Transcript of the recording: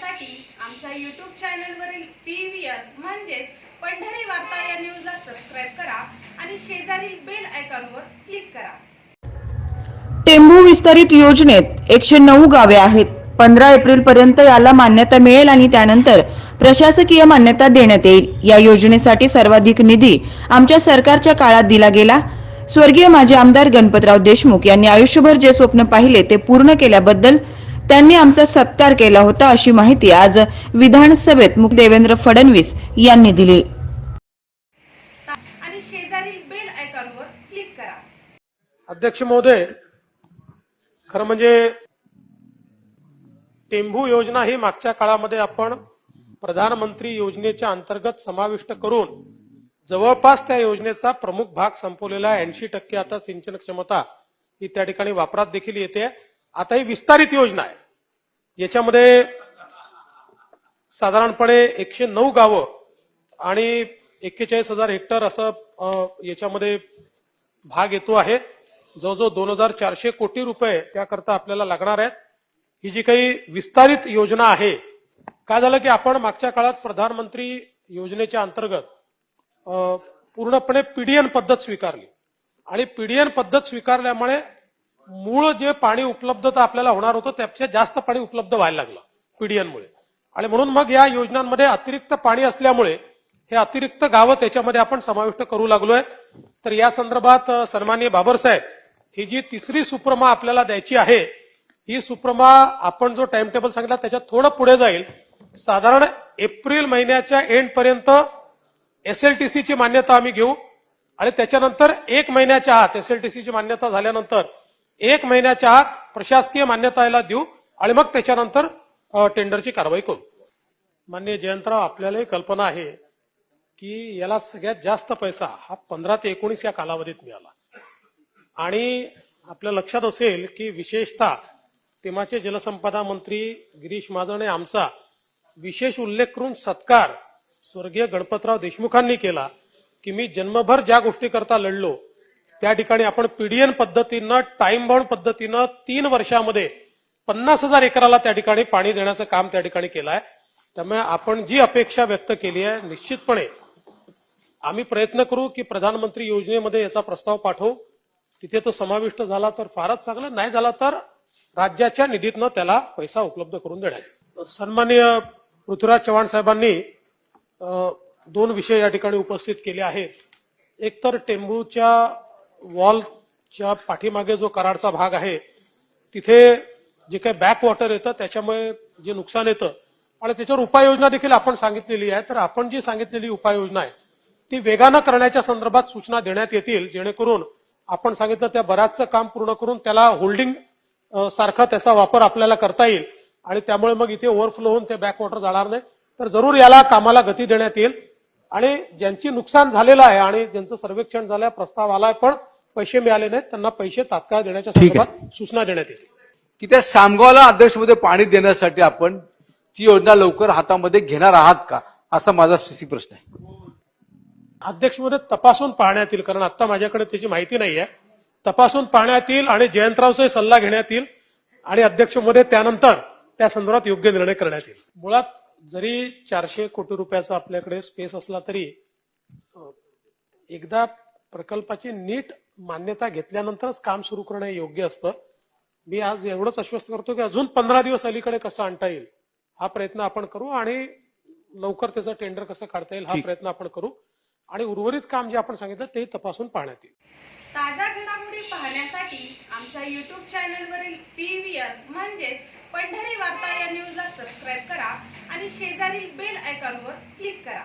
पाहण्यासाठी आमच्या YouTube चॅनलवरील PVR म्हणजेच पंढरी वार्ता या न्यूजला सबस्क्राइब करा आणि शेजारील बेल आयकॉनवर क्लिक करा। टेंभू विस्तारित योजनेत 109 गावे आहेत। 15 एप्रिल पर्यंत याला मान्यता मिळेल आणि त्यानंतर प्रशासकीय मान्यता देण्यात येईल। या योजनेसाठी सर्वाधिक निधी आमच्या सरकारच्या काळात दिला गेला। स्वर्गीय माजी आमदार गणपतराव देशमुख यांनी आयुष्यभर जे स्वप्न पाहिले ते पूर्ण केल्याबद्दल त्यांनी आमचा सत्कार केला होता, अशी माहिती आज विधानसभेत देवेंद्र फडणवीस यांनी दिली। आणि शेजारील बेल आयकॉनवर क्लिक करा। अध्यक्ष महोदय, खरं म्हणजे टेंभू योजना ही मागच्या काळामध्ये आपण प्रधानमंत्री योजनेच्या अंतर्गत समाविष्ट करून जवळपास त्या योजनेचा प्रमुख भाग संपवलेला 80% आता सिंचन क्षमता ही त्या ठिकाणी वापरात देखील येते। आता ही विस्तारित योजना आहे, याच्यामध्ये साधारणपणे 109 गावं आणि 41,000 हेक्टर असं याच्यामध्ये भाग येतो आहे। जवळजवळ 2,400 कोटी रुपये त्याकरता आपल्याला लागणार आहेत। ही जी काही विस्तारित योजना आहे, काय झालं की आपण मागच्या काळात प्रधानमंत्री योजनेच्या अंतर्गत पूर्णपणे पीडीएन पद्धत स्वीकारली आणि पीडीएन पद्धत स्वीकारल्यामुळे मूळ जे पाणी उपलब्धता आपल्याला होणार होतं त्यापेक्षा जास्त पाणी उपलब्ध व्हायला लागलं पीडीएन मुळे, आणि म्हणून मग या योजनांमध्ये अतिरिक्त पाणी असल्यामुळे हे अतिरिक्त गावं त्याच्यामध्ये आपण समाविष्ट करू लागलोय। तर या संदर्भात सन्माननीय बाबरसाहेब, ही जी तिसरी सुप्रमा आपल्याला द्यायची आहे, ही सुप्रमा आपण जो टाइम टेबल सांगितला त्याच्यात थोडं पुढे जाईल। साधारण एप्रिल महिन्याच्या एंड पर्यंत एसएलटीसी ची मान्यता आम्ही घेऊ आणि त्याच्यानंतर 1 महिन्याच्या आत एसएलटीसी ची मान्यता झाल्यानंतर 1 महिन्याच्या आत प्रशासकीय मान्यता याला देऊ आणि मग त्याच्यानंतर टेंडरची कारवाई करू। माननीय जयंतराव, आपल्यालाही कल्पना आहे की याला सगळ्यात जास्त पैसा हा 15 ते 19 या कालावधीत मिळाला आणि आपल्या लक्षात असेल की विशेषतः तेव्हाचे जलसंपदा मंत्री गिरीश महाजन आमचा विशेष उल्लेख करून सत्कार स्वर्गीय गणपतराव देशमुखांनी केला की मी जन्मभर ज्या गोष्टी करता लढलो त्या ठिकाणी आपण पीडीएन पद्धतीनं टाइम बाउंड पद्धतीनं 3 वर्षामध्ये 50,000 एकराला त्या ठिकाणी पाणी देण्याचं काम त्या ठिकाणी केलं आहे। त्यामुळे आपण जी अपेक्षा व्यक्त केली आहे, निश्चितपणे आम्ही प्रयत्न करू की प्रधानमंत्री योजनेमध्ये याचा प्रस्ताव पाठवू, तिथे तो समाविष्ट झाला तर फारच चांगलं, नाही झाला तर राज्याच्या निधीतनं त्याला पैसा उपलब्ध करून देण्यात। सन्माननीय पृथ्वीराज चव्हाण साहेबांनी 2 विषय या ठिकाणी उपस्थित केले आहेत। एक तर टेंभूच्या वॉलच्या पाठीमागे जो कराडचा भाग आहे तिथे जे काही बॅक वॉटर येतं त्याच्यामुळे जे नुकसान येतं आणि त्याच्यावर उपाययोजना देखील आपण सांगितलेली आहे। तर आपण जी सांगितलेली उपाययोजना आहे ती वेगानं करण्याच्या संदर्भात सूचना देण्यात येतील, जेणेकरून आपण सांगितलं त्या बऱ्याचचं काम पूर्ण करून त्याला होल्डिंग सारखा त्याचा वापर आपल्याला करता येईल आणि त्यामुळे मग इथे ओव्हरफ्लो होऊन ते बॅक वॉटर जाणार नाही। तर जरूर याला कामाला गती देण्यात येईल आणि ज्यांची नुकसान झालेलं आहे आणि ज्यांचं सर्वेक्षण झालं, प्रस्ताव आलाय पण पैसे मिळाले नाहीत, त्यांना पैसे तात्काळ देण्याच्या संदर्भात सूचना देण्यात येतील। की त्या सामगावला अध्यक्षमध्ये पाणी देण्यासाठी आपण ती योजना लवकर हातामध्ये घेणार आहात का, असा माझा प्रश्न आहे। अध्यक्षमध्ये तपासून पाहण्यात येईल, कारण आता माझ्याकडे त्याची माहिती नाहीये। तपासून पाहण्यात येईल आणि जयंतरावचा सल्ला घेण्यात येईल आणि अध्यक्षमध्ये त्यानंतर त्या संदर्भात योग्य निर्णय करण्यात येईल। मुळात जरी 400 कोटी रुपयाचा आपल्याकडे स्पेस असला तरी एकदा प्रकल्पाची नीट मान्यता घेतल्यानंतरच काम सुरू करणं योग्य असतं। मी आज एवढंच आश्वस्त करतो की अजून 15 दिवस अलीकडे कसं आणता येईल हा प्रयत्न आपण करू आणि लवकर त्याचं टेंडर कसं काढता येईल हा प्रयत्न आपण करू आणि उर्वरित काम जे आपण सांगितलं ते तपासून पाहण्यात येईल। ताज्या घडामोडी पाहण्यासाठी आमच्या YouTube चॅनलवरील PVR म्हणजेच पंढरी वार्ता या न्यूजला सबस्क्राइब करा आणि शेजारील बेल आयकॉनवर क्लिक करा।